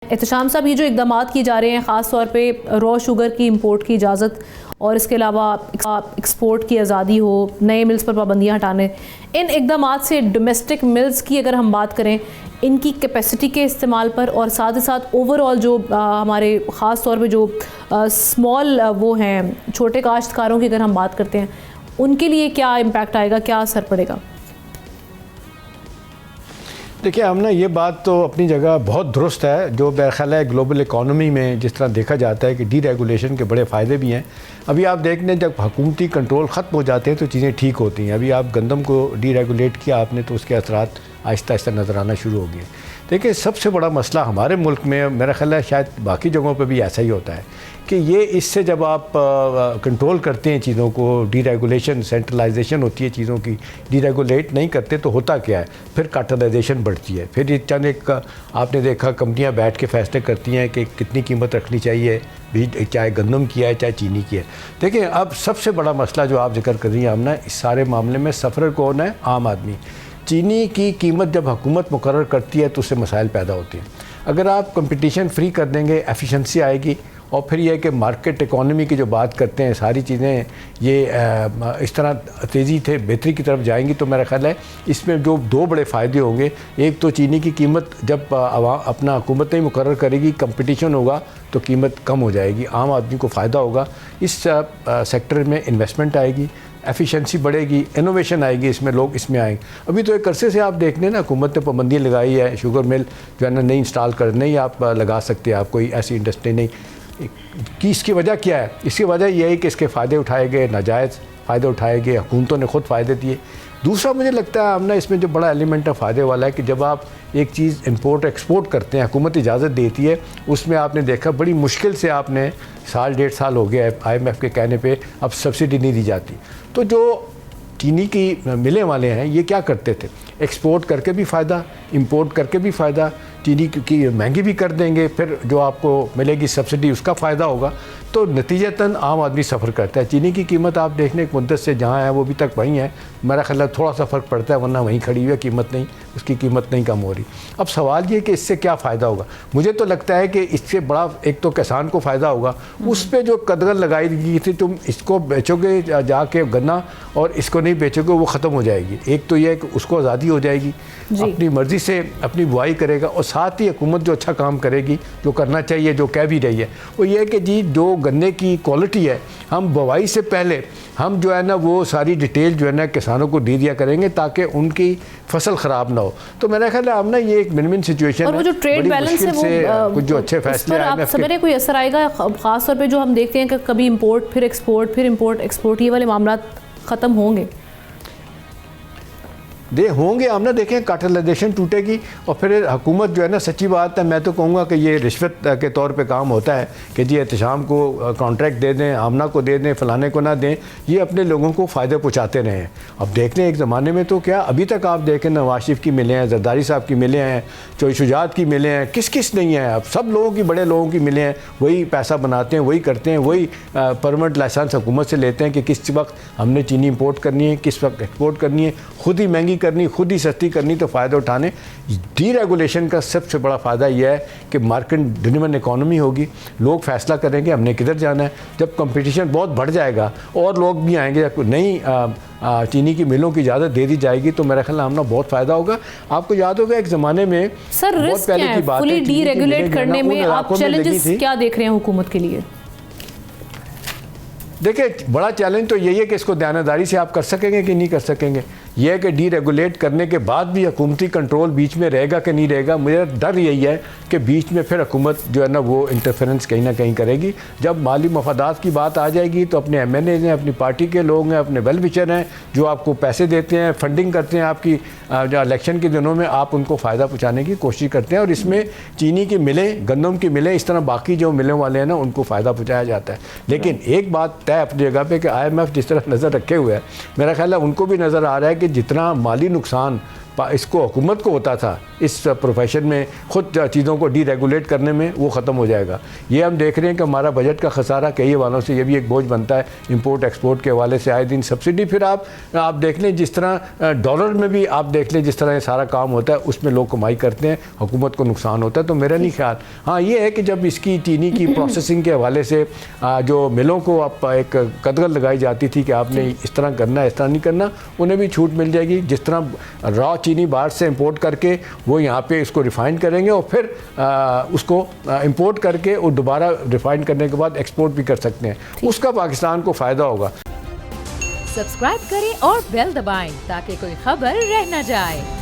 एहतशाम साहब, ये जो इकदाम किए जा रहे हैं ख़ास तौर पे रॉ शुगर की इंपोर्ट की इजाज़त और इसके अलावा एक्सपोर्ट की आज़ादी हो, नए मिल्स पर पाबंदियाँ हटाने, इन इकदाम से डोमेस्टिक मिल्स की अगर हम बात करें, इनकी कैपेसिटी के इस्तेमाल पर और साथ ही साथ ओवरऑल जो हमारे ख़ास तौर पे जो स्मॉल वो हैं छोटे काश्तकारों की अगर हम बात करते हैं, उनके लिए क्या इम्पैक्ट आएगा, क्या असर पड़ेगा? देखिए, हमने ये बात तो अपनी जगह बहुत दुरुस्त है। जो मेरा ख्याल है ग्लोबल इकॉनमी में जिस तरह देखा जाता है कि डी रेगुलेशन के बड़े फ़ायदे भी हैं। अभी आप देख लें, जब हुकूमती कंट्रोल ख़त्म हो जाते हैं तो चीज़ें ठीक होती हैं। अभी आप गंदम को डी रेगुलेट किया आपने तो उसके असरात आहिस्ता आहिस्ता नज़र आना शुरू हो गए। देखिए, सबसे बड़ा मसला हमारे मुल्क में, मेरा ख्याल है शायद बाकी जगहों पर भी ऐसा ही होता है कि ये इससे जब आप कंट्रोल करते हैं चीज़ों को, डी रेगुलेशन, सेंट्रलाइजेशन होती है चीज़ों की, डी रेगुलेट नहीं करते तो होता क्या है, फिर कार्टेलाइजेशन बढ़ती है। फिर चंद एक आपने देखा कंपनियां बैठ के फैसले करती हैं कि कितनी कीमत रखनी चाहिए, चाहे गंदम की है चाहे चीनी की है। देखिए, अब सबसे बड़ा मसला जो आप जिक्र कर रही हैं आमना, इस सारे मामले में सफ़र कौन है? आम आदमी। चीनी की कीमत जब हुकूमत मुकर्रर करती है तो उससे मसाइल पैदा होते हैं। अगर आप कंपटीशन फ्री कर देंगे, एफिशिएंसी आएगी। और फिर यह कि मार्केट इकोनॉमी की जो बात करते हैं, सारी चीज़ें ये इस तरह तेज़ी से बेहतरी की तरफ जाएंगी, तो मेरा ख्याल है इसमें जो दो बड़े फ़ायदे होंगे। एक तो चीनी की कीमत जब अपना हुकूमत नहीं मुकर्रर करेगी, कंपटीशन होगा तो कीमत कम हो जाएगी, आम आदमी को फ़ायदा होगा। इस सेक्टर में इन्वेस्टमेंट आएगी, एफिशिएंसी बढ़ेगी, इनोवेशन आएगी, इसमें लोग इसमें आएंगे। अभी तो एक अरसे से आप देख लें ना, हुकूमत ने पाबंदियाँ लगाई है, शुगर मिल जो है ना नहीं इंस्टॉल कर, नहीं आप लगा सकते, आप कोई ऐसी इंडस्ट्री नहीं कि। इसकी वजह क्या है? इसकी वजह यह है कि इसके फ़ायदे उठाए गए, नाजायज़ फ़ायदे उठाए गए, हुकूमतों ने ख़ुद फ़ायदे दिए। दूसरा मुझे लगता है हमने इसमें जो बड़ा एलिमेंट है फ़ायदे वाला है कि जब आप एक चीज़ इंपोर्ट एक्सपोर्ट करते हैं, हुकूमत इजाज़त देती है, उसमें आपने देखा बड़ी मुश्किल से आपने साल डेढ़ साल हो गया है IMF के कहने पे अब सब्सिडी नहीं दी जाती। तो जो चीनी की मिलें वाले हैं ये क्या करते थे? एक्सपोर्ट करके भी फ़ायदा, इंपोर्ट करके भी फ़ायदा, चीनी की महंगी भी कर देंगे, फिर जो आपको मिलेगी सब्सिडी उसका फ़ायदा होगा। तो नतीजतन आम आदमी सफ़र करता है। चीनी की कीमत आप देखने एक मुद्दत से जहाँ है वो अभी तक वहीं है। मेरा ख्याल है थोड़ा सा फ़र्क पड़ता है, वरना वहीं खड़ी हुई है, कीमत नहीं, उसकी कीमत नहीं कम हो रही। अब सवाल ये कि इससे क्या फ़ायदा होगा? मुझे तो लगता है कि इससे बड़ा एक तो किसान को फ़ायदा होगा, उस पर जो कदगन लगाई गई थी, तुम इसको बेचोगे जाके गन्ना और इसको नहीं बेचोगे, वो ख़त्म हो जाएगी। एक तो यह है कि उसको आज़ादी हो जाएगी, अपनी मर्ज़ी से अपनी बुआई करेगा, और साथ ही हुकूमत जो अच्छा काम करेगी, जो करना चाहिए, जो कह भी रही है, वो ये है कि जी जो गन्ने की क्वालिटी है, हम बुआई से पहले हम जो है ना वो सारी डिटेल जो है ना किसानों को दे दिया करेंगे ताकि उनकी फसल ख़राब ना हो। तो मेरा ख्याल है हमने ये एक विन-विन सिचुएशन है। और वो जो ट्रेड बैलेंस है वो कुछ जो अच्छे फैसले आप समझ कोई असर आएगा? ख़ास तौर पे जो हम देखते हैं कि कभी इंपोर्ट फिर एक्सपोर्ट, फिर इंपोर्ट एक्सपोर्ट, ये वाले मामला ख़त्म होंगे? होंगे। हम ना देखें कार्टेलाइजेशन टूटेगी और फिर हुकूमत जो है ना, सच्ची बात है, मैं तो कहूँगा कि ये रिश्वत के तौर पे काम होता है कि जी एहतशाम को कॉन्ट्रैक्ट दे दें, आमना को दे दें, फ़लाने को ना दें, ये अपने लोगों को फ़ायदे पहुँचाते रहे हैं। अब देख लें एक ज़माने में तो क्या अभी तक आप देखें, नवाज शरीफ की मिलें हैं, जरदारी साहब की मिलें हैं, चौधरी शुजात की मिलें हैं, किस किस नहीं है, अब सब लोगों की, बड़े लोगों की मिलें हैं, वही पैसा बनाते हैं, वही करते हैं, वही परमानेंट लाइसेंस हुकूमत से लेते हैं कि किस वक्त हमने चीनी इंपोर्ट करनी है, किस वक्त एक्सपोर्ट करनी है, खुद ही महंगी करनी, खुद ही सस्ती करनी, तो फ़ायदा उठाने। डी रेगुलेशन का सबसे बड़ा फ़ायदा यह है कि मार्केट ड्रिवन इकॉनमी होगी, लोग फैसला करेंगे हमने किधर जाना है। जब कंपटीशन बहुत बढ़ जाएगा और लोग भी आएंगे, नई चीनी की मिलों की इजाज़त दे दी जाएगी, तो मेरा ख्याल हमने बहुत फ़ायदा होगा। आपको याद होगा एक ज़माने में सर बहुत पहले की बात है, डी रेगुलेट करने में आप चैलेंजेस क्या देख रहे हैं हुकूमत के लिए? देखिए, बड़ा चैलेंज तो यही है कि इसको दयानतदारी से आप कर सकेंगे कि नहीं कर सकेंगे। यह है कि डी रेगुलेट करने के बाद भी हुकूमती कंट्रोल बीच में रहेगा कि नहीं रहेगा। मेरा डर यही है कि बीच में फिर हुकूमत जो है ना वो इंटरफेरेंस कहीं ना कहीं करेगी। जब माली मफादात की बात आ जाएगी तो अपने MNA हैं, अपनी पार्टी के लोग हैं, अपने वेल विशर हैं, जो आपको पैसे देते हैं, फंडिंग करते हैं आपकी जो इलेक्शन के दिनों में, आप उनको फ़ायदा पहुँचाने की कोशिश करते हैं। और इसमें चीनी की मिलें, गंदम की मिलें, इस तरह बाकी जो मिलें वाले हैं ना, उनको फ़ायदा पहुँचाया जाता है। लेकिन एक बात तय अपनी जगह पे कि IMF जिस तरह नज़र रखे हुए है, मेरा ख्याल है उनको भी नज़र आ रहा है कि जितना माली नुकसान इसको हुकूमत को होता था इस प्रोफेशन में खुद चीज़ों को डीरेगुलेट करने में, वो ख़त्म हो जाएगा। ये हम देख रहे हैं कि हमारा बजट का खसारा कई हवालों से ये भी एक बोझ बनता है, इंपोर्ट एक्सपोर्ट के हवाले से आए दिन सब्सिडी। फिर आप देख लें जिस तरह डॉलर में भी आप देख लें जिस तरह ये सारा काम होता है, उसमें लोग कमाई करते हैं, हुकूमत को नुकसान होता है। तो मेरा नहीं ख्याल, हाँ ये है कि जब इसकी चीनी की प्रोसेसिंग के हवाले से जो मिलों को आप एक कदगल लगाई जाती थी कि आपने इस तरह करना है, इस तरह नहीं करना, उन्हें भी छूट मिल जाएगी। जिस तरह रॉ चीनी बाहर से इंपोर्ट करके वो यहाँ पे इसको रिफ़ाइन करेंगे और फिर उसको इंपोर्ट करके और दोबारा रिफ़ाइन करने के बाद एक्सपोर्ट भी कर सकते हैं, उसका पाकिस्तान को फ़ायदा होगा। सब्सक्राइब करें और बेल दबाएं ताकि कोई खबर रह न जाए।